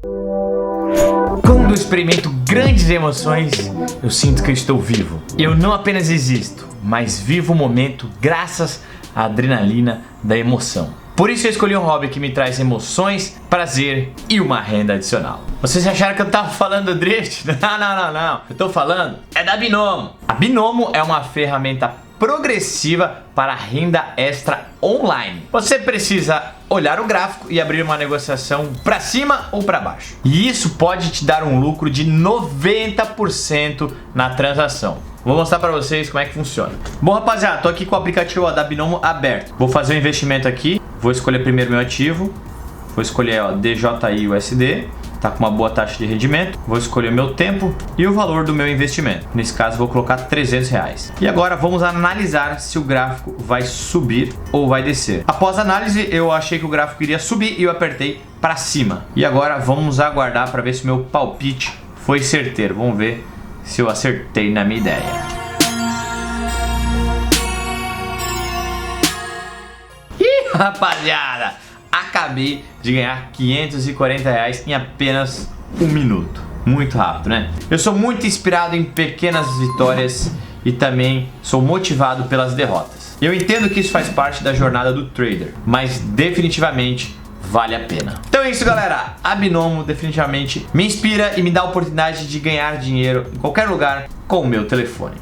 Quando eu experimento grandes emoções, eu sinto que eu estou vivo. Eu não apenas existo, mas vivo o momento graças à adrenalina da emoção. Por isso eu escolhi um hobby que me traz emoções, prazer e uma renda adicional. Vocês acharam que eu tava falando do Drift? Não. Eu tô falando da Binomo. A Binomo é uma ferramenta progressiva para renda extra online. Você precisa olhar o gráfico e abrir uma negociação para cima ou para baixo. E isso pode te dar um lucro de 90% na transação. Vou mostrar para vocês como é que funciona. Bom, rapaziada, tô aqui com o aplicativo da Binomo aberto. Vou fazer um investimento aqui. Vou escolher primeiro meu ativo. Vou escolher DJI USD. Tá com uma boa taxa de rendimento. Vou escolher o meu tempo e o valor do meu investimento. Nesse caso, vou colocar R$300. E agora vamos analisar se o gráfico vai subir ou vai descer. Após a análise, eu achei que o gráfico iria subir e eu apertei para cima. E agora vamos aguardar para ver se o meu palpite foi certeiro. Vamos ver se eu acertei na minha ideia. Ih, rapaziada! Acabei de ganhar R$540 em apenas um minuto. Muito rápido, né? Eu sou muito inspirado em pequenas vitórias e também sou motivado pelas derrotas. Eu entendo que isso faz parte da jornada do trader, mas definitivamente vale a pena. Então é isso, galera. A Binomo definitivamente me inspira e me dá a oportunidade de ganhar dinheiro em qualquer lugar com o meu telefone.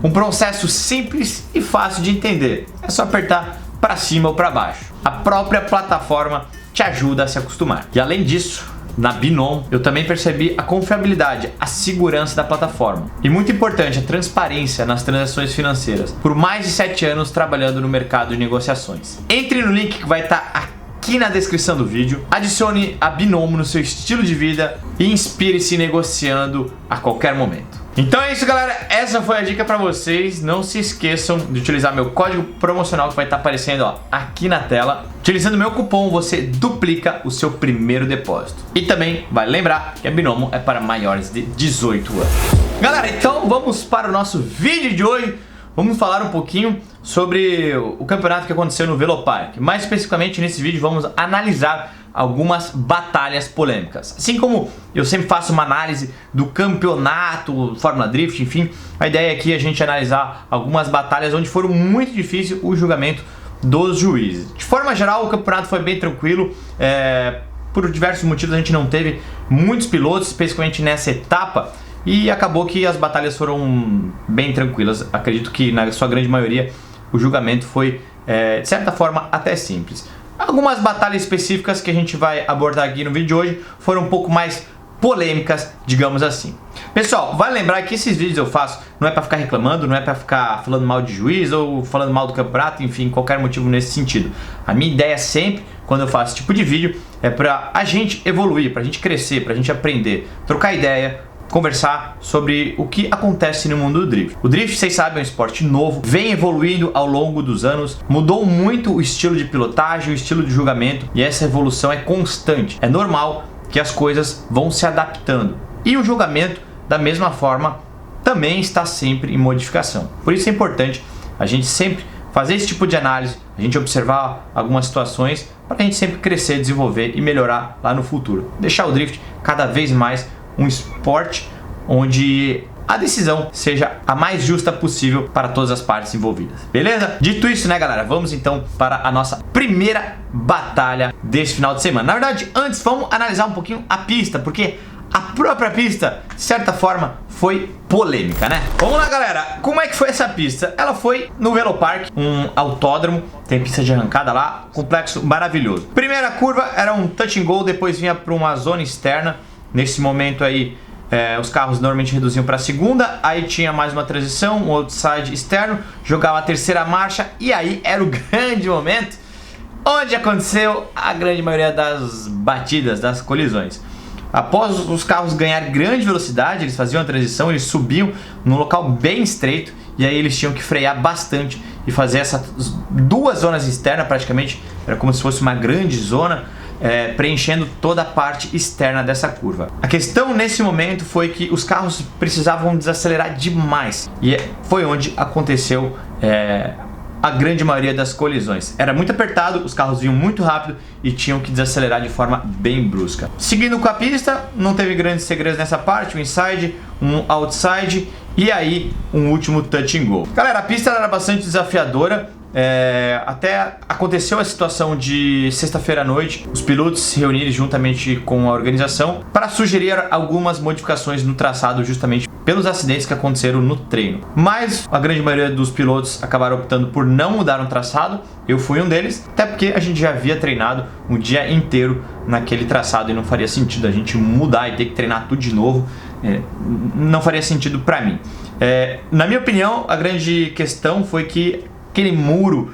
Um processo simples e fácil de entender. É só apertar para cima ou para baixo. A própria plataforma te ajuda a se acostumar. E além disso, na Binomo, eu também percebi a confiabilidade, a segurança da plataforma. E muito importante, a transparência nas transações financeiras. Por mais de 7 anos trabalhando no mercado de negociações. Entre no link que vai estar aqui na descrição do vídeo. Adicione a Binomo no seu estilo de vida e inspire-se negociando a qualquer momento. Então é isso, galera, essa foi a dica pra vocês. Não se esqueçam de utilizar meu código promocional que vai estar aparecendo aqui na tela. Utilizando meu cupom você duplica o seu primeiro depósito. E também vale lembrar que a Binomo é para maiores de 18 anos. Galera, então vamos para o nosso vídeo de hoje. Vamos falar um pouquinho sobre o campeonato que aconteceu no Velopark. Mais especificamente nesse vídeo vamos analisar algumas batalhas polêmicas. Assim como eu sempre faço uma análise do campeonato, Fórmula Drift, enfim, a ideia aqui é a gente analisar algumas batalhas onde foram muito difícil o julgamento dos juízes. De forma geral, o campeonato foi bem tranquilo, por diversos motivos a gente não teve muitos pilotos, especificamente nessa etapa, e acabou que as batalhas foram bem tranquilas. Acredito que na sua grande maioria o julgamento foi, de certa forma, até simples. Algumas batalhas específicas que a gente vai abordar aqui no vídeo de hoje foram um pouco mais polêmicas, digamos assim. Pessoal, vale lembrar que esses vídeos eu faço não é para ficar reclamando, não é para ficar falando mal de juiz ou falando mal do campeonato, enfim, qualquer motivo nesse sentido. A minha ideia sempre, quando eu faço esse tipo de vídeo, é para a gente evoluir, para a gente crescer, para a gente aprender, trocar ideia, conversar sobre o que acontece no mundo do drift. O drift, vocês sabem, é um esporte novo, vem evoluindo ao longo dos anos, mudou muito o estilo de pilotagem, o estilo de julgamento, e essa evolução é constante. É normal que as coisas vão se adaptando. E o julgamento, da mesma forma, também está sempre em modificação. Por isso é importante a gente sempre fazer esse tipo de análise, a gente observar algumas situações para a gente sempre crescer, desenvolver e melhorar lá no futuro. Deixar o drift cada vez mais um esporte onde a decisão seja a mais justa possível para todas as partes envolvidas. Beleza? Dito isso, né, galera? Vamos então para a nossa primeira batalha desse final de semana. Na verdade, antes vamos analisar um pouquinho a pista, porque a própria pista, de certa forma, foi polêmica, né? Vamos lá, galera. Como é que foi essa pista? Ela foi no Velopark, um autódromo, tem pista de arrancada lá, complexo maravilhoso. Primeira curva era um touch and go, depois vinha para uma zona externa. Nesse momento aí, os carros normalmente reduziam para a segunda, aí tinha mais uma transição, um outside externo, jogava a terceira marcha, e aí era o grande momento onde aconteceu a grande maioria das batidas, das colisões. Após os carros ganharem grande velocidade, eles faziam a transição, eles subiam num local bem estreito, e aí eles tinham que frear bastante e fazer essas duas zonas externas, praticamente, era como se fosse uma grande zona, preenchendo toda a parte externa dessa curva. A questão nesse momento foi que os carros precisavam desacelerar demais, e foi onde aconteceu a grande maioria das colisões. Era muito apertado, os carros vinham muito rápido e tinham que desacelerar de forma bem brusca. Seguindo com a pista, não teve grandes segredos nessa parte, um inside, um outside e aí um último touch and go. Galera, a pista era bastante desafiadora. Até aconteceu a situação de sexta-feira à noite, os pilotos se reunirem juntamente com a organização para sugerir algumas modificações no traçado, justamente pelos acidentes que aconteceram no treino. Mas a grande maioria dos pilotos acabaram optando por não mudar o traçado. Eu fui um deles, até porque a gente já havia treinado um dia inteiro naquele traçado e não faria sentido a gente mudar e ter que treinar tudo de novo. Não faria sentido para mim. Na minha opinião, a grande questão foi que aquele muro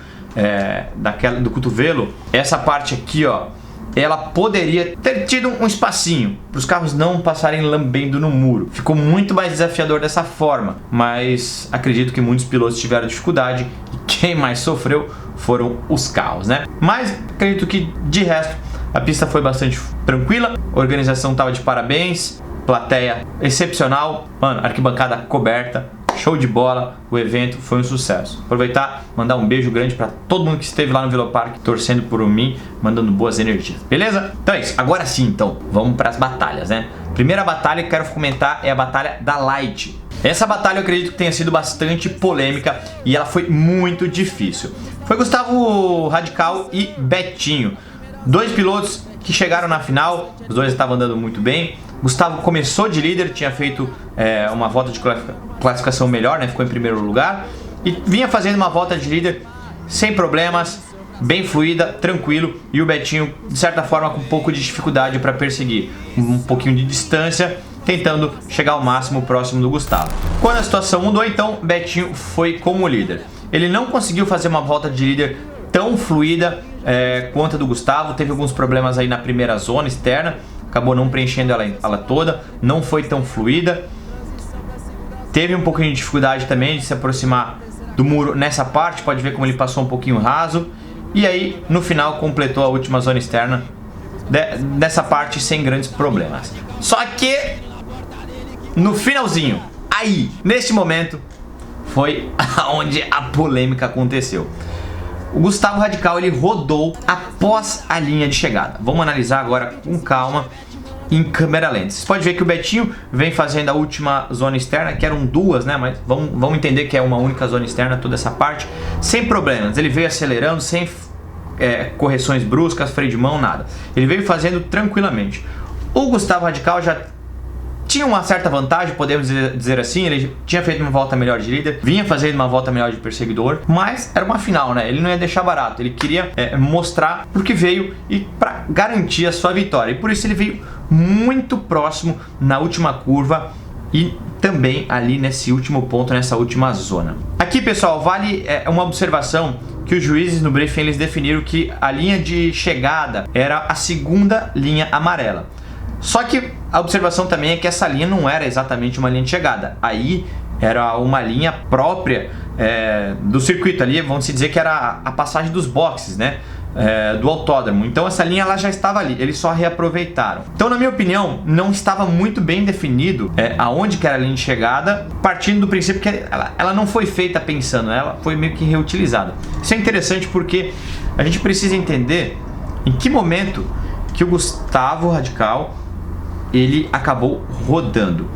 do cotovelo, essa parte aqui, ó, ela poderia ter tido um espacinho para os carros não passarem lambendo no muro. Ficou muito mais desafiador dessa forma, mas acredito que muitos pilotos tiveram dificuldade e quem mais sofreu foram os carros, né? Mas acredito que de resto a pista foi bastante tranquila, a organização estava de parabéns, plateia excepcional, mano, arquibancada coberta. Show de bola, o evento foi um sucesso. Aproveitar, mandar um beijo grande para todo mundo que esteve lá no Velopark torcendo por mim, mandando boas energias, beleza? Então é isso, agora sim, então, vamos para as batalhas, né? Primeira batalha que quero comentar é a batalha da Light. Essa batalha eu acredito que tenha sido bastante polêmica e ela foi muito difícil. Foi Gustavo Radical e Betinho, dois pilotos que chegaram na final, os dois estavam andando muito bem. Gustavo começou de líder, tinha feito uma volta de classificação melhor, né? Ficou em primeiro lugar e vinha fazendo uma volta de líder sem problemas, bem fluida, tranquilo. E o Betinho, de certa forma, com um pouco de dificuldade para perseguir um pouquinho de distância, tentando chegar ao máximo próximo do Gustavo. Quando a situação mudou, então, Betinho foi como líder. Ele não conseguiu fazer uma volta de líder tão fluida quanto a do Gustavo, teve alguns problemas aí na primeira zona externa, acabou não preenchendo ela toda, não foi tão fluida. Teve um pouquinho de dificuldade também de se aproximar do muro nessa parte, pode ver como ele passou um pouquinho raso. E aí, no final, completou a última zona externa dessa parte sem grandes problemas. Só que, no finalzinho, aí, neste momento, foi onde a polêmica aconteceu. O Gustavo Radical, ele rodou após a linha de chegada. Vamos analisar agora com calma em câmera lenta. Vocês podem ver que o Betinho vem fazendo a última zona externa, que eram duas, né? Mas vamos entender que é uma única zona externa, toda essa parte, sem problemas. Ele veio acelerando, sem correções bruscas, freio de mão, nada. Ele veio fazendo tranquilamente. O Gustavo Radical já tinha uma certa vantagem, podemos dizer assim. Ele tinha feito uma volta melhor de líder, vinha fazendo uma volta melhor de perseguidor, mas era uma final, né? Ele não ia deixar barato, ele queria mostrar porque veio e para garantir a sua vitória. E por isso ele veio muito próximo na última curva e também ali nesse último ponto, nessa última zona. Aqui, pessoal, vale uma observação que os juízes no briefing eles definiram que a linha de chegada era a segunda linha amarela. Só que a observação também é que essa linha não era exatamente uma linha de chegada. Aí era uma linha própria do circuito ali, vamos dizer que era a passagem dos boxes, né? Do autódromo. Então essa linha ela já estava ali, eles só reaproveitaram. Então, na minha opinião, não estava muito bem definido aonde que era a linha de chegada, partindo do princípio que ela não foi feita pensando, ela foi meio que reutilizada. Isso é interessante porque a gente precisa entender em que momento que o Gustavo Radical ele acabou rodando.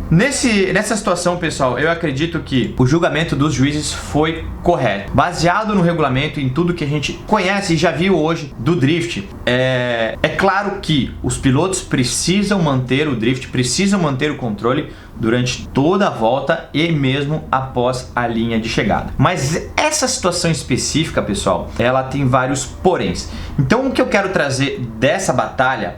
Nessa situação, pessoal, eu acredito que o julgamento dos juízes foi correto. Baseado no regulamento, em tudo que a gente conhece e já viu hoje do drift, é claro que os pilotos precisam manter o drift, precisam manter o controle durante toda a volta e mesmo após a linha de chegada. Mas essa situação específica, pessoal, ela tem vários poréns. Então, o que eu quero trazer dessa batalha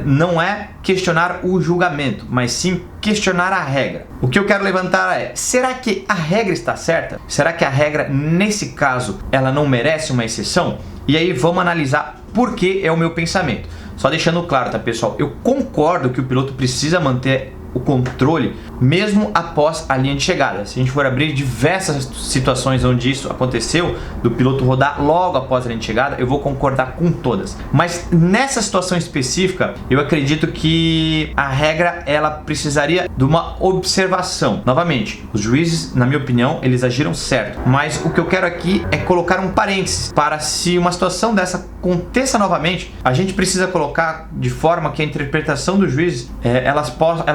não é questionar o julgamento, mas sim questionar a regra. O que eu quero levantar será que a regra está certa? Será que a regra, nesse caso, ela não merece uma exceção? E aí vamos analisar por que é o meu pensamento. Só deixando claro, tá, pessoal? Eu concordo que o piloto precisa manter o controle mesmo após a linha de chegada. Se a gente for abrir diversas situações onde isso aconteceu, do piloto rodar logo após a linha de chegada, eu vou concordar com todas. Mas nessa situação específica, eu acredito que a regra ela precisaria de uma observação. Novamente, os juízes, na minha opinião, eles agiram certo. Mas o que eu quero aqui é colocar um parênteses para se uma situação dessa aconteça novamente, a gente precisa colocar de forma que a interpretação dos juízes ela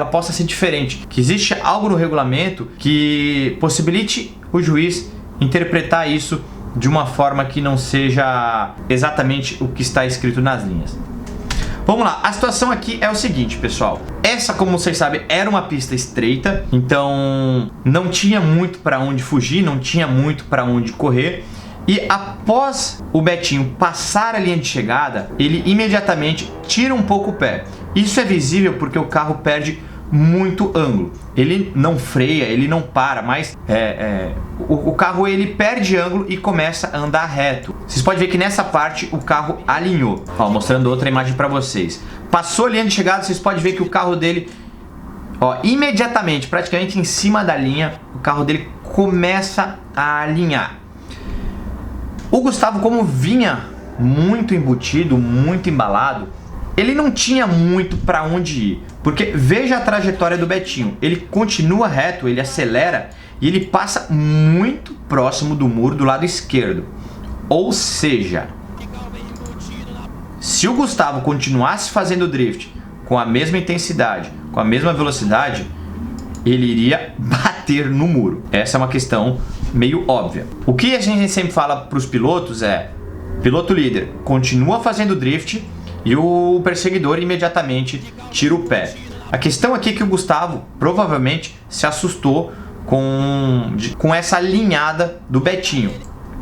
possa ser diferente. Que existe algo no regulamento que possibilite o juiz interpretar isso de uma forma que não seja exatamente o que está escrito nas linhas. Vamos lá, a situação aqui é o seguinte, pessoal. Essa, como vocês sabem, era uma pista estreita, então não tinha muito para onde fugir, não tinha muito para onde correr. E após o Betinho passar a linha de chegada, ele imediatamente tira um pouco o pé. Isso é visível porque o carro perde muito ângulo. Ele não freia, ele não para, mas o carro ele perde ângulo e começa a andar reto. Vocês podem ver que nessa parte o carro alinhou. Ó, mostrando outra imagem para vocês. Passou a linha de chegada, vocês podem ver que o carro dele, ó, imediatamente, praticamente em cima da linha, o carro dele começa a alinhar. O Gustavo, como vinha muito embutido, muito embalado, ele não tinha muito para onde ir. Porque veja a trajetória do Betinho. Ele continua reto, ele acelera e ele passa muito próximo do muro do lado esquerdo. Ou seja, se o Gustavo continuasse fazendo drift com a mesma intensidade, com a mesma velocidade, ele iria bater no muro. Essa é uma questão meio óbvia. O que a gente sempre fala para os pilotos é: piloto líder continua fazendo drift e o perseguidor imediatamente tira o pé. A questão aqui é que o Gustavo provavelmente se assustou com essa alinhada do Betinho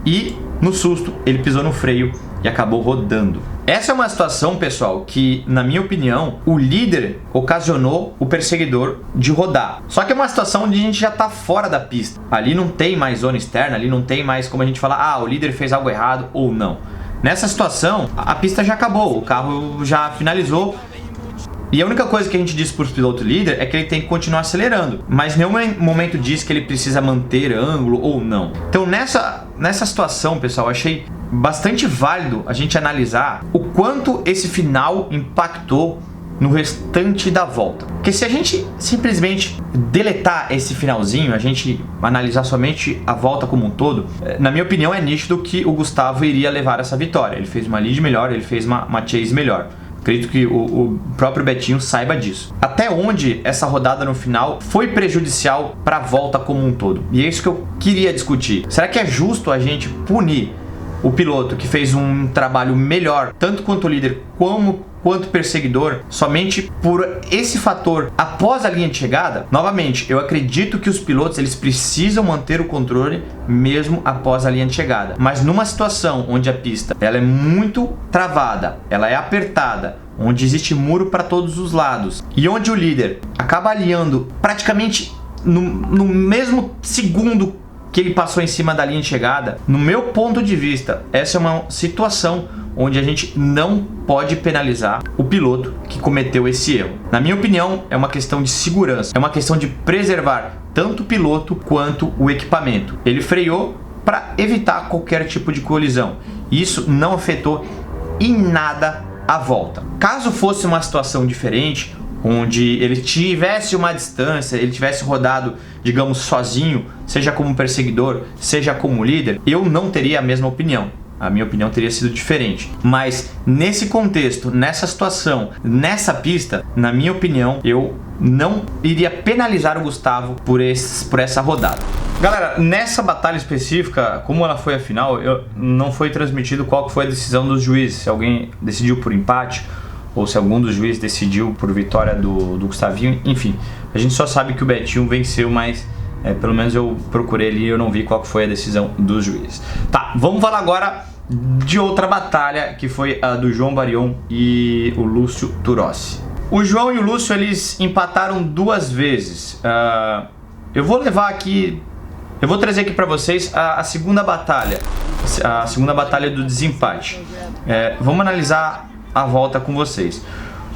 e no susto ele pisou no freio e acabou rodando. Essa é uma situação, pessoal, que na minha opinião o líder ocasionou o perseguidor de rodar. Só que é uma situação onde a gente já está fora da pista. Ali não tem mais zona externa, ali não tem mais como a gente falar, ah, o líder fez algo errado ou não. Nessa situação, a pista já acabou, o carro já finalizou. E a única coisa que a gente diz para o piloto líder é que ele tem que continuar acelerando. Mas em nenhum momento diz que ele precisa manter ângulo ou não. Então nessa situação, pessoal, eu achei bastante válido a gente analisar o quanto esse final impactou no restante da volta. Porque se a gente simplesmente deletar esse finalzinho, a gente analisar somente a volta como um todo, na minha opinião é nítido que o Gustavo iria levar essa vitória. Ele fez uma lead melhor, ele fez uma chase melhor. Acredito que o próprio Betinho saiba disso. Até onde essa rodada no final foi prejudicial para a volta como um todo? E é isso que eu queria discutir. Será que é justo a gente punir o piloto que fez um trabalho melhor, tanto quanto líder quanto perseguidor, somente por esse fator após a linha de chegada? Novamente, eu acredito que os pilotos eles precisam manter o controle mesmo após a linha de chegada. Mas numa situação onde a pista ela é muito travada, ela é apertada, onde existe muro para todos os lados e onde o líder acaba alinhando praticamente no mesmo segundo que ele passou em cima da linha de chegada, no meu ponto de vista, essa é uma situação onde a gente não pode penalizar o piloto que cometeu esse erro. Na minha opinião, é uma questão de segurança, é uma questão de preservar tanto o piloto quanto o equipamento. Ele freou para evitar qualquer tipo de colisão. Isso não afetou em nada a volta. Caso fosse uma situação diferente, onde ele tivesse uma distância, ele tivesse rodado, digamos, sozinho, seja como perseguidor, seja como líder, eu não teria a mesma opinião. A minha opinião teria sido diferente. Mas nesse contexto, nessa situação, nessa pista, na minha opinião, eu não iria penalizar o Gustavo por essa rodada. Galera, nessa batalha específica, como ela foi a final, não foi transmitido qual foi a decisão dos juízes. Se alguém decidiu por empate ou se algum dos juízes decidiu por vitória do Gustavinho, enfim. A gente só sabe que o Betinho venceu, mas pelo menos eu procurei ali e eu não vi qual foi a decisão dos juízes. Tá, vamos falar agora de outra batalha, que foi a do João Barion e o Lúcio Turossi. O João e o Lúcio, eles empataram 2 vezes. Eu vou trazer aqui pra vocês a segunda batalha. A segunda batalha do desempate. Vamos analisar a volta com vocês.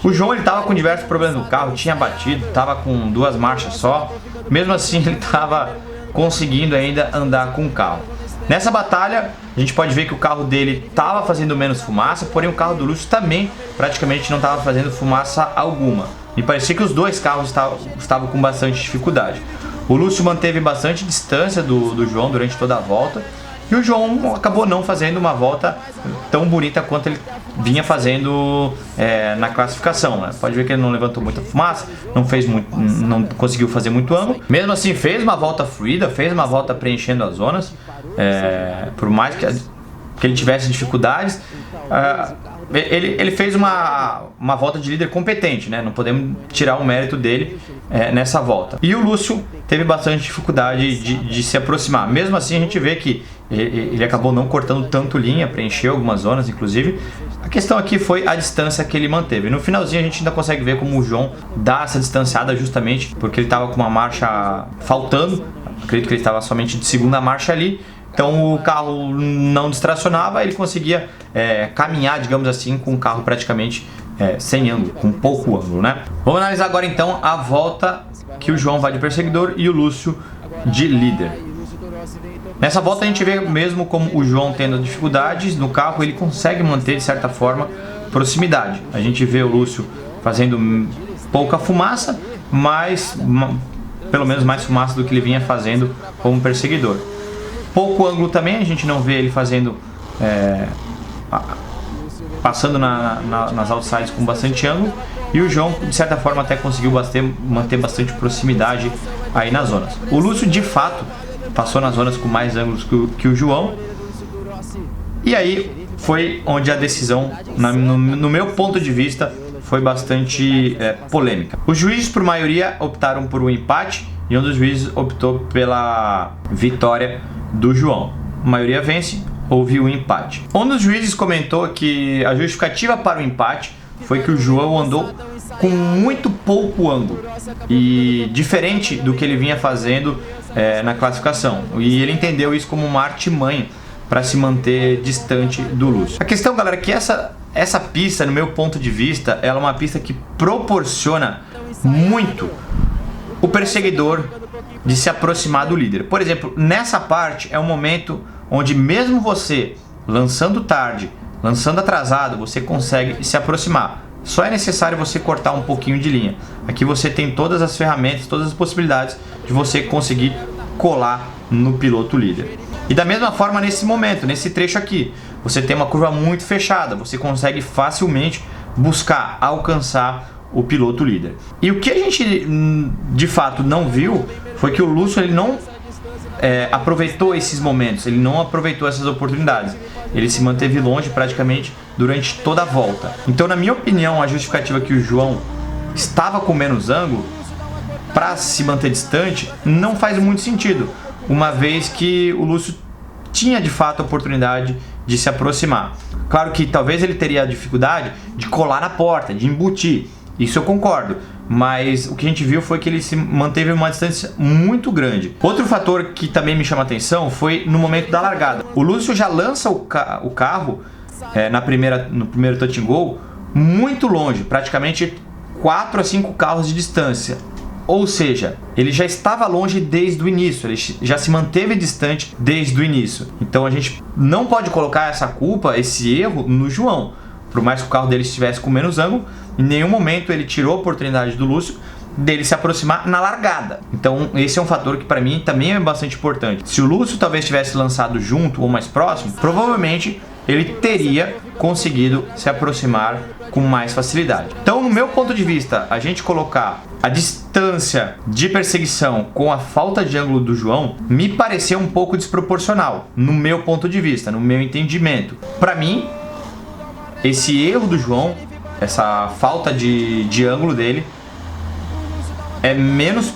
O João ele tava com diversos problemas no carro, tinha batido, tava com 2 marchas só. Mesmo assim ele tava conseguindo ainda andar com o carro. Nessa batalha a gente pode ver que o carro dele estava fazendo menos fumaça, porém o carro do Lúcio também praticamente não estava fazendo fumaça alguma. Me parecia que os dois carros estavam com bastante dificuldade. O Lúcio manteve bastante distância do João durante toda a volta. E o João acabou não fazendo uma volta tão bonita quanto ele vinha fazendo na classificação, né? Pode ver que ele não levantou muita fumaça, não conseguiu fazer muito ângulo. Mesmo assim, fez uma volta fluida, fez uma volta preenchendo as zonas. Por mais que ele tivesse dificuldades, ele fez uma volta de líder competente, né? Não podemos tirar o mérito dele nessa volta. E o Lúcio teve bastante dificuldade de se aproximar. Mesmo assim, a gente vê que ele acabou não cortando tanto linha, preencheu algumas zonas, inclusive. A questão aqui foi a distância que ele manteve. No finalzinho a gente ainda consegue ver como o João dá essa distanciada justamente porque ele estava com uma marcha faltando. Acredito que ele estava somente de segunda marcha ali. Então o carro não distracionava, ele conseguia caminhar, digamos assim, com o carro praticamente sem ângulo, com pouco ângulo, né? Vamos analisar agora então a volta que o João vai de perseguidor e o Lúcio de líder. Nessa volta a gente vê mesmo como o João tendo dificuldades no carro, ele consegue manter de certa forma proximidade. A gente vê o Lúcio fazendo pouca fumaça, mas pelo menos mais fumaça do que ele vinha fazendo como perseguidor. Pouco ângulo também, a gente não vê ele fazendo passando nas outsides com bastante ângulo. E o João, de certa forma, até conseguiu manter bastante proximidade aí nas zonas. O Lúcio, de fato, passou nas zonas com mais ângulos que o João. E aí foi onde a decisão, no meu ponto de vista, foi bastante polêmica. Os juízes, por maioria, optaram por um empate e um dos juízes optou pela vitória do João. A maioria vence, houve um empate. Um dos juízes comentou que a justificativa para o empate foi que o João andou com muito pouco ângulo e diferente do que ele vinha fazendo na classificação. E ele entendeu isso como uma artimanha para se manter distante do Lúcio. A questão, galera, é que essa pista, no meu ponto de vista, ela é uma pista que proporciona muito o perseguidor de se aproximar do líder. Por exemplo, nessa parte é um momento onde mesmo você lançando tarde, lançando atrasado, você consegue se aproximar. Só é necessário você cortar um pouquinho de linha. Aqui você tem todas as ferramentas, todas as possibilidades de você conseguir colar no piloto líder. E da mesma forma nesse momento, nesse trecho aqui, você tem uma curva muito fechada, você consegue facilmente buscar alcançar o piloto líder. E o que a gente de fato não viu foi que o Lúcio ele não aproveitou esses momentos, ele não aproveitou essas oportunidades. Ele se manteve longe praticamente durante toda a volta. Então, na minha opinião, a justificativa que o João estava com menos ângulo para se manter distante não faz muito sentido, uma vez que o Lúcio tinha de fato a oportunidade de se aproximar. Claro que talvez ele teria a dificuldade de colar na porta, de embutir. Isso eu concordo, mas o que a gente viu foi que ele se manteve uma distância muito grande. Outro fator que também me chama a atenção foi no momento da largada. O Lúcio já lança o carro no primeiro touch and go muito longe, praticamente 4 a 5 carros de distância. Ou seja, ele já estava longe desde o início, ele já se manteve distante desde o início. Então a gente não pode colocar essa culpa, esse erro no João. Por mais que o carro dele estivesse com menos ângulo, em nenhum momento ele tirou a oportunidade do Lúcio dele se aproximar na largada. Então esse é um fator que para mim também é bastante importante. Se o Lúcio talvez tivesse lançado junto ou mais próximo, provavelmente ele teria conseguido se aproximar com mais facilidade. Então, no meu ponto de vista, a gente colocar a distância de perseguição com a falta de ângulo do João me pareceu um pouco desproporcional, no meu ponto de vista, no meu entendimento. Para mim, esse erro do João, essa falta de ângulo dele, é menos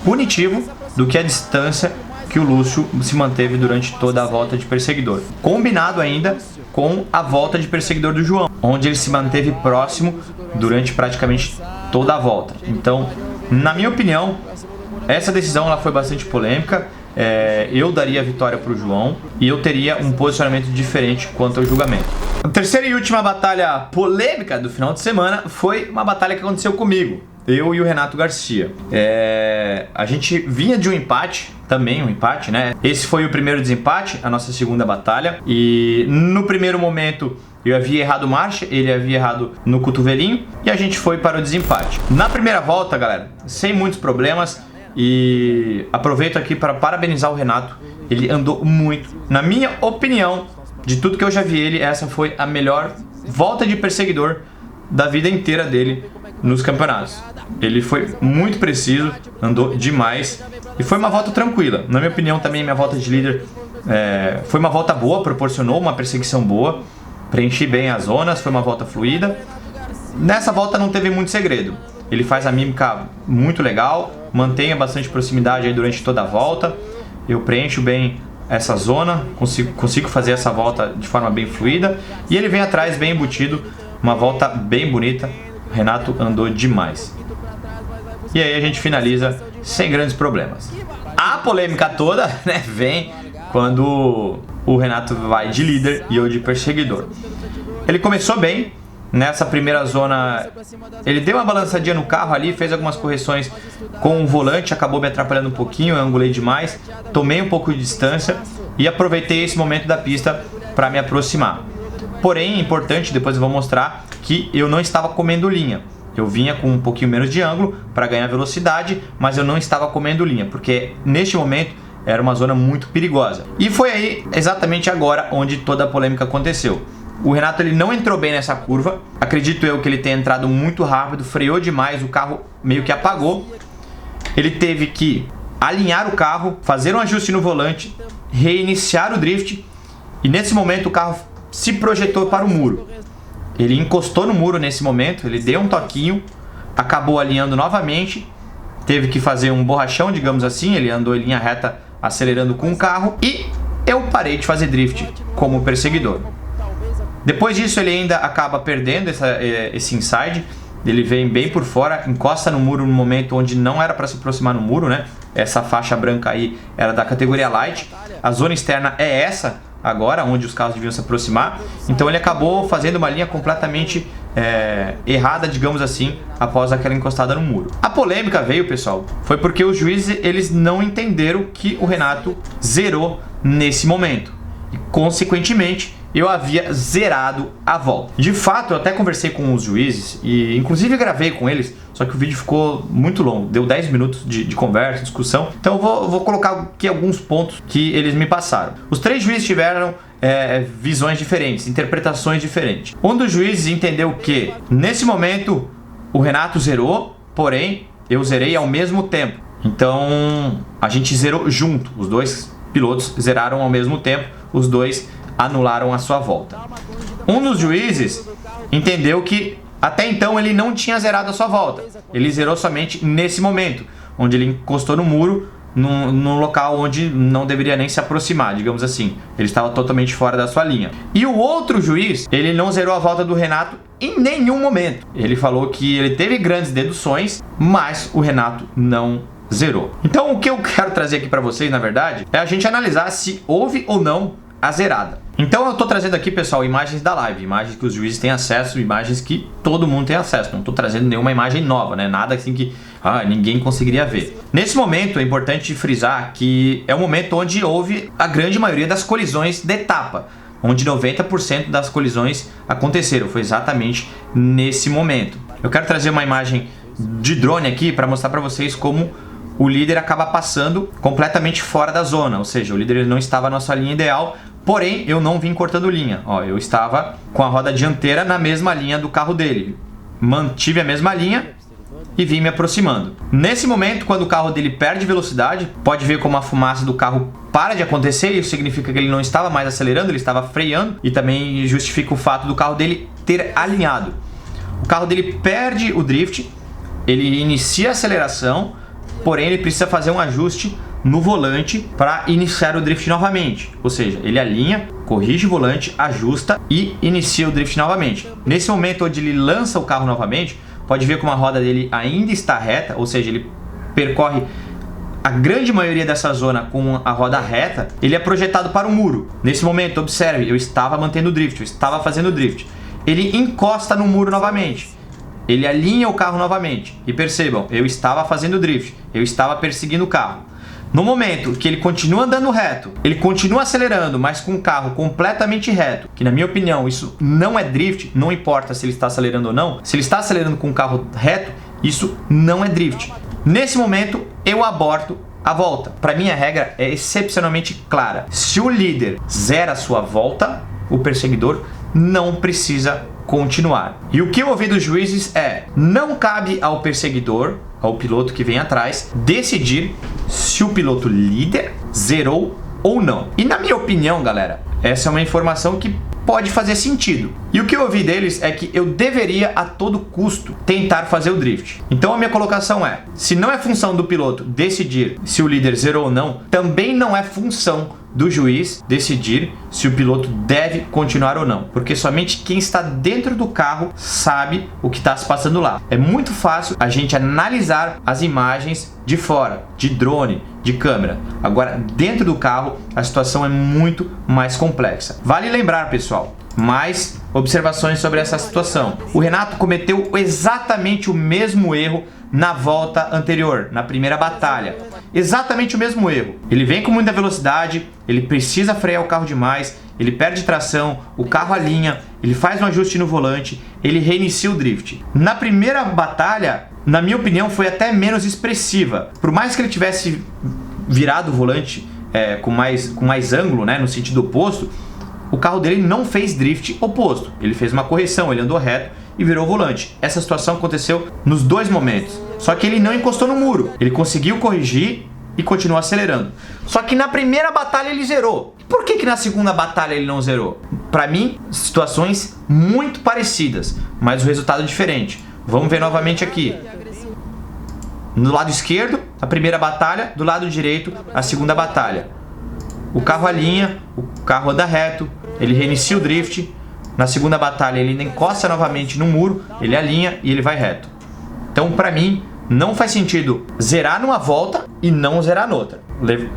punitivo do que a distância que o Lúcio se manteve durante toda a volta de perseguidor. Combinado ainda com a volta de perseguidor do João, onde ele se manteve próximo durante praticamente toda a volta. Então, na minha opinião, essa decisão ela foi bastante polêmica. eu daria a vitória para o João e eu teria um posicionamento diferente quanto ao julgamento. A terceira e última batalha polêmica do final de semana foi uma batalha que aconteceu comigo, eu e o Renato Garcia. A gente vinha de um empate, também um empate, né? Esse foi o primeiro desempate, a nossa segunda batalha. E no primeiro momento eu havia errado marcha, ele havia errado no cotovelinho e a gente foi para o desempate. Na primeira volta, galera, sem muitos problemas, e aproveito aqui para parabenizar o Renato. Ele andou muito. Na minha opinião, de tudo que eu já vi ele, essa foi a melhor volta de perseguidor da vida inteira dele nos campeonatos. Ele foi muito preciso, andou demais e foi uma volta tranquila. Na minha opinião também, minha volta de líder foi uma volta boa, proporcionou uma perseguição boa, preenchi bem as zonas, foi uma volta fluida. Nessa volta não teve muito segredo. Ele faz a mímica muito legal, mantenha bastante proximidade aí durante toda a volta. Eu preencho bem essa zona, consigo fazer essa volta de forma bem fluida. E ele vem atrás bem embutido, uma volta bem bonita. O Renato andou demais. E aí a gente finaliza sem grandes problemas. A polêmica toda, né, vem quando o Renato vai de líder e eu de perseguidor. Ele começou bem. Nessa primeira zona, ele deu uma balançadinha no carro ali, fez algumas correções com o volante, acabou me atrapalhando um pouquinho, eu angulei demais, tomei um pouco de distância e aproveitei esse momento da pista para me aproximar. Porém, é importante, depois eu vou mostrar que eu não estava comendo linha. Eu vinha com um pouquinho menos de ângulo para ganhar velocidade, mas eu não estava comendo linha, porque neste momento era uma zona muito perigosa. E foi aí, exatamente agora, onde toda a polêmica aconteceu. O Renato ele não entrou bem nessa curva, acredito eu que ele tenha entrado muito rápido, freou demais, o carro meio que apagou. Ele teve que alinhar o carro, fazer um ajuste no volante, reiniciar o drift e nesse momento o carro se projetou para o muro. Ele encostou no muro nesse momento, ele deu um toquinho, acabou alinhando novamente, teve que fazer um borrachão, digamos assim, ele andou em linha reta acelerando com o carro e eu parei de fazer drift como perseguidor. Depois disso ele ainda acaba perdendo esse inside, ele vem bem por fora, encosta no muro no momento onde não era para se aproximar no muro, né? Essa faixa branca aí era da categoria Light, a zona externa é essa agora, onde os carros deviam se aproximar, então ele acabou fazendo uma linha completamente errada, digamos assim, após aquela encostada no muro. A polêmica veio, pessoal, foi porque os juízes eles não entenderam que o Renato zerou nesse momento e consequentemente eu havia zerado a volta. De fato, eu até conversei com os juízes e inclusive gravei com eles, só que o vídeo ficou muito longo, deu 10 minutos de conversa, discussão. Então eu vou colocar aqui alguns pontos que eles me passaram. Os três juízes tiveram visões diferentes, interpretações diferentes. Um dos juízes entendeu que nesse momento o Renato zerou, porém eu zerei ao mesmo tempo. Então a gente zerou junto, os dois pilotos zeraram ao mesmo tempo, os dois anularam a sua volta. Um dos juízes entendeu que até então ele não tinha zerado a sua volta. Ele zerou somente nesse momento, onde ele encostou no muro, num local onde não deveria nem se aproximar, digamos assim. Ele estava totalmente fora da sua linha. E o outro juiz, ele não zerou a volta do Renato em nenhum momento. Ele falou que ele teve grandes deduções, mas o Renato não zerou. Então o que eu quero trazer aqui para vocês, na verdade, é a gente analisar se houve ou não a zerada. Então eu tô trazendo aqui, pessoal, imagens da live, imagens que os juízes têm acesso, imagens que todo mundo tem acesso. Não tô trazendo nenhuma imagem nova, né? Nada assim que ninguém conseguiria ver. Nesse momento é importante frisar que é o momento onde houve a grande maioria das colisões de etapa, onde 90% das colisões aconteceram. Foi exatamente nesse momento. Eu quero trazer uma imagem de drone aqui para mostrar para vocês como o líder acaba passando completamente fora da zona, ou seja, o líder ele não estava na sua linha ideal, porém eu não vim cortando linha, eu estava com a roda dianteira na mesma linha do carro dele, mantive a mesma linha e vim me aproximando. Nesse momento, quando o carro dele perde velocidade, pode ver como a fumaça do carro para de acontecer, isso significa que ele não estava mais acelerando, ele estava freando e também justifica o fato do carro dele ter alinhado. O carro dele perde o drift, ele inicia a aceleração, porém ele precisa fazer um ajuste no volante para iniciar o drift novamente. Ou seja, ele alinha, corrige o volante, ajusta e inicia o drift novamente. Nesse momento onde ele lança o carro novamente, pode ver como a roda dele ainda está reta, ou seja, ele percorre a grande maioria dessa zona com a roda reta, ele é projetado para o muro. Nesse momento, observe, eu estava mantendo o drift, eu estava fazendo o drift. Ele encosta no muro novamente. Ele alinha o carro novamente. E percebam, eu estava fazendo drift, eu estava perseguindo o carro. No momento que ele continua andando reto, ele continua acelerando, mas com o carro completamente reto, que na minha opinião isso não é drift, não importa se ele está acelerando ou não, se ele está acelerando com o carro reto, isso não é drift. Nesse momento, eu aborto a volta. Para mim a regra é excepcionalmente clara. Se o líder zera a sua volta, o perseguidor não precisa continuar. E o que eu ouvi dos juízes é: não cabe ao perseguidor, ao piloto que vem atrás, decidir se o piloto líder zerou ou não. E na minha opinião, galera, essa é uma informação que pode fazer sentido. E o que eu ouvi deles é que eu deveria a todo custo tentar fazer o drift. Então a minha colocação é: se não é função do piloto decidir se o líder zerou ou não, também não é função do juiz decidir se o piloto deve continuar ou não, porque somente quem está dentro do carro sabe o que está se passando lá. É muito fácil a gente analisar as imagens de fora, de drone, de câmera. Agora, dentro do carro, a situação é muito mais complexa. Vale lembrar, pessoal, mais observações sobre essa situação. O Renato cometeu exatamente o mesmo erro na volta anterior, na primeira batalha. Exatamente o mesmo erro. Ele vem com muita velocidade, ele precisa frear o carro demais, ele perde tração, o carro alinha, ele faz um ajuste no volante, ele reinicia o drift. Na primeira batalha, na minha opinião, foi até menos expressiva. Por mais que ele tivesse virado o volante com mais ângulo, né, no sentido oposto, o carro dele não fez drift oposto. Ele fez uma correção, ele andou reto e virou o volante. Essa situação aconteceu nos dois momentos. Só que ele não encostou no muro. Ele conseguiu corrigir e continuou acelerando. Só que na primeira batalha ele zerou. Por que na segunda batalha ele não zerou? Para mim, situações muito parecidas, mas o resultado é diferente. Vamos ver novamente aqui. No lado esquerdo, a primeira batalha. Do lado direito, a segunda batalha. O carro alinha, o carro anda reto, ele reinicia o drift. Na segunda batalha ele encosta novamente no muro, ele alinha e ele vai reto. Então, para mim, não faz sentido zerar numa volta e não zerar noutra.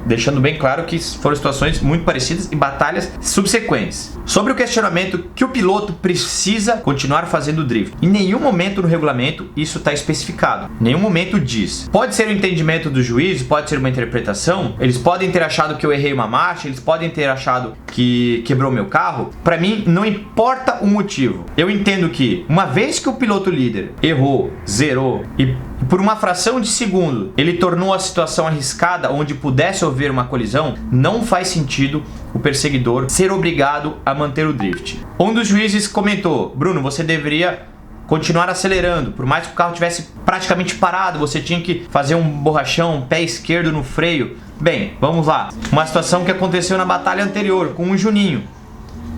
Deixando bem claro que foram situações muito parecidas e batalhas subsequentes. Sobre o questionamento que o piloto precisa continuar fazendo drift. Em nenhum momento no regulamento isso está especificado. Em nenhum momento diz. Pode ser o entendimento do juiz, pode ser uma interpretação. Eles podem ter achado que eu errei uma marcha, eles podem ter achado que quebrou meu carro. Para mim, não importa o motivo. Eu entendo que uma vez que o piloto líder errou, zerou e por uma fração de segundo ele tornou a situação arriscada onde pudesse haver uma colisão, não faz sentido o perseguidor ser obrigado a manter o drift. Um dos juízes comentou: Bruno, você deveria continuar acelerando, por mais que o carro tivesse praticamente parado, você tinha que fazer um borrachão, pé esquerdo no freio. Bem, vamos lá. Uma situação que aconteceu na batalha anterior com o Juninho.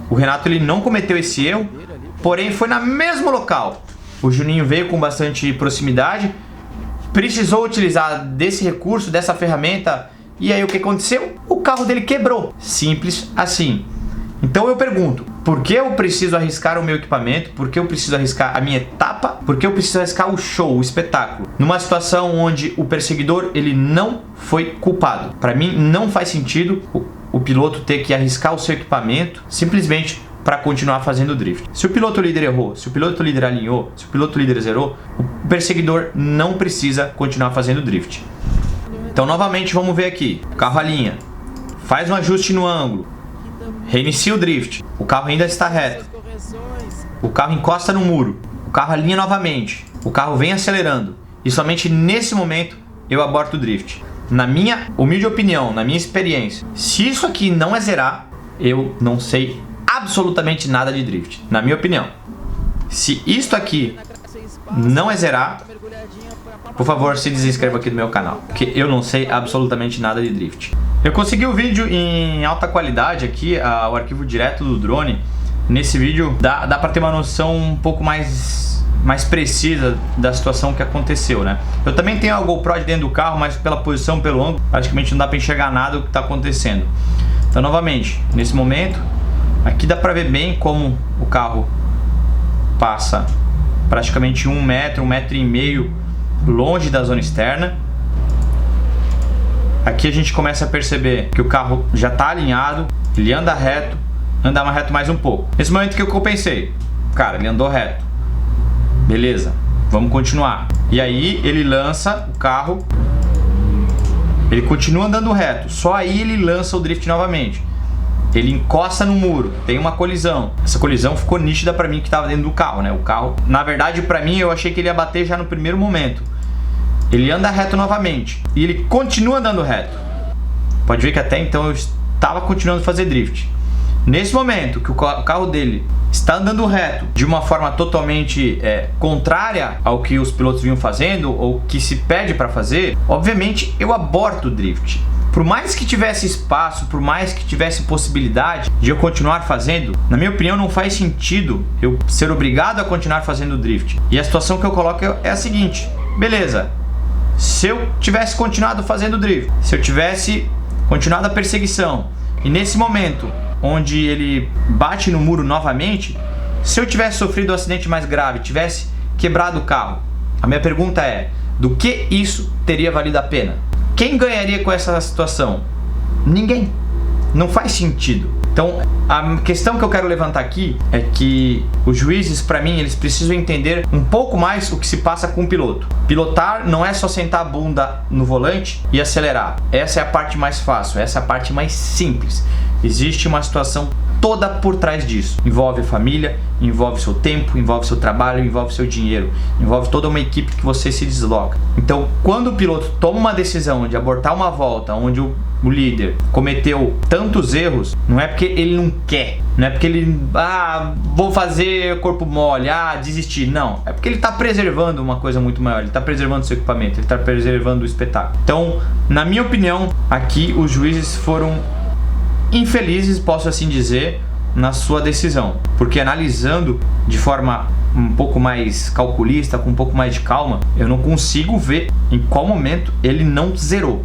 O Renato ele não cometeu esse erro, porém foi no mesmo local. O Juninho veio com bastante proximidade, precisou utilizar desse recurso, dessa ferramenta, e aí o que aconteceu? O carro dele quebrou. Simples assim. Então eu pergunto, por que eu preciso arriscar o meu equipamento? Por que eu preciso arriscar a minha etapa? Por que eu preciso arriscar o show, o espetáculo? Numa situação onde o perseguidor ele não foi culpado. Para mim não faz sentido o piloto ter que arriscar o seu equipamento simplesmente para continuar fazendo drift. Se o piloto líder errou, se o piloto líder alinhou, se o piloto líder zerou, o perseguidor não precisa continuar fazendo drift. Então novamente vamos ver aqui. O carro alinha, faz um ajuste no ângulo, reinicia o drift, o carro ainda está reto, o carro encosta no muro, o carro alinha novamente, o carro vem acelerando e somente nesse momento eu aborto o drift. Na minha humilde opinião, na minha experiência, se isso aqui não é zerar, eu não sei absolutamente nada de drift, na minha opinião. Se isto aqui não é zerar, por favor, se desinscreva aqui do meu canal, porque eu não sei absolutamente nada de drift. Eu consegui o vídeo em alta qualidade aqui, o arquivo direto do drone. Nesse vídeo dá para ter uma noção um pouco mais precisa da situação que aconteceu, né? Eu também tenho a GoPro de dentro do carro, mas pela posição, pelo ângulo, praticamente não dá para enxergar nada do que está acontecendo. Então, novamente, nesse momento, aqui dá para ver bem como o carro passa praticamente 1 metro, 1,5 metros longe da zona externa. Aqui a gente começa a perceber que o carro já está alinhado, ele anda reto, anda mais reto mais um pouco. Nesse momento que eu pensei, cara, ele andou reto, beleza, vamos continuar. E aí ele lança o carro, ele continua andando reto, só aí ele lança o drift novamente. Ele encosta no muro, tem uma colisão. Essa colisão ficou nítida pra mim que tava dentro do carro, né? O carro, na verdade, pra mim, eu achei que ele ia bater já no primeiro momento. Ele anda reto novamente e ele continua andando reto. Pode ver que até então eu estava continuando a fazer drift. Nesse momento que o carro dele está andando reto de uma forma totalmente contrária ao que os pilotos vinham fazendo ou que se pede para fazer, obviamente eu aborto o drift. Por mais que tivesse espaço, por mais que tivesse possibilidade de eu continuar fazendo, na minha opinião não faz sentido eu ser obrigado a continuar fazendo drift. E a situação que eu coloco é a seguinte: beleza, se eu tivesse continuado fazendo drift, se eu tivesse continuado a perseguição e nesse momento onde ele bate no muro novamente, se eu tivesse sofrido um acidente mais grave, tivesse quebrado o carro, a minha pergunta é: do que isso teria valido a pena? Quem ganharia com essa situação? Ninguém. Não faz sentido. Então, a questão que eu quero levantar aqui é que os juízes, para mim, eles precisam entender um pouco mais o que se passa com o piloto. Pilotar não é só sentar a bunda no volante e acelerar. Essa é a parte mais fácil, essa é a parte mais simples. Existe uma situação toda por trás disso. Envolve a família, envolve seu tempo, envolve seu trabalho, envolve seu dinheiro, envolve toda uma equipe que você se desloca. Então, quando o piloto toma uma decisão de abortar uma volta onde o líder cometeu tantos erros, não é porque ele não quer, não é porque ele, vou fazer corpo mole, desistir, não, é porque ele está preservando uma coisa muito maior, ele está preservando seu equipamento, ele está preservando o espetáculo. Então, na minha opinião, aqui os juízes foram infelizes, posso assim dizer, na sua decisão, porque analisando de forma um pouco mais calculista, com um pouco mais de calma, eu não consigo ver em qual momento ele não zerou.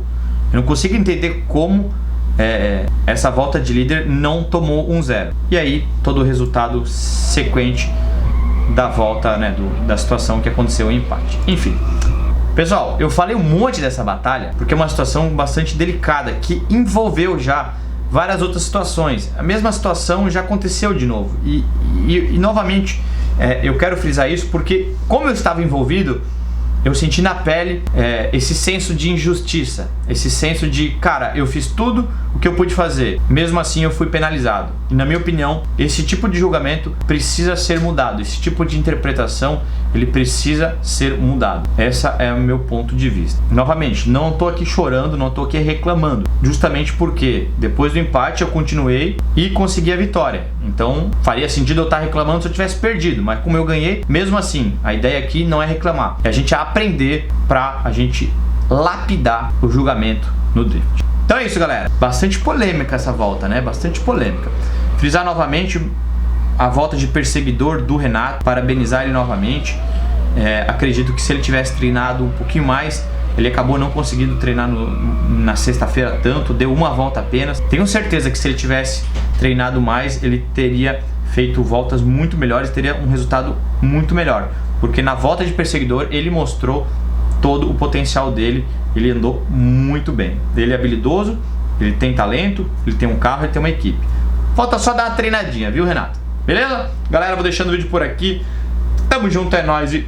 Eu não consigo entender como essa volta de líder não tomou um zero. E aí todo o resultado sequente da volta, né, da situação que aconteceu, o empate. Enfim, pessoal, eu falei um monte dessa batalha porque é uma situação bastante delicada que envolveu já várias outras situações. A mesma situação já aconteceu de novo. E novamente, eu quero frisar isso porque, como eu estava envolvido, eu senti na pele esse senso de injustiça. Esse senso de, cara, eu fiz tudo o que eu pude fazer, mesmo assim eu fui penalizado. E na minha opinião, esse tipo de julgamento precisa ser mudado. Esse tipo de interpretação, ele precisa ser mudado. Esse é o meu ponto de vista. Novamente, não estou aqui chorando, não estou aqui reclamando. Justamente porque depois do empate eu continuei e consegui a vitória. Então faria sentido eu estar reclamando se eu tivesse perdido. Mas como eu ganhei, mesmo assim, a ideia aqui não é reclamar. É a gente aprender pra a gente lapidar o julgamento no drift. Então é isso, galera. Bastante polêmica essa volta, né? Bastante polêmica. Frisar novamente a volta de perseguidor do Renato, parabenizar ele novamente. Acredito que se ele tivesse treinado um pouquinho mais, ele acabou não conseguindo treinar na sexta-feira tanto, deu uma volta apenas. Tenho certeza que se ele tivesse treinado mais, ele teria feito voltas muito melhores, teria um resultado muito melhor. Porque na volta de perseguidor ele mostrou todo o potencial dele, ele andou muito bem. Ele é habilidoso, ele tem talento, ele tem um carro, ele tem uma equipe. Falta só dar uma treinadinha, viu, Renato? Beleza? Galera, vou deixando o vídeo por aqui. Tamo junto, é nóis e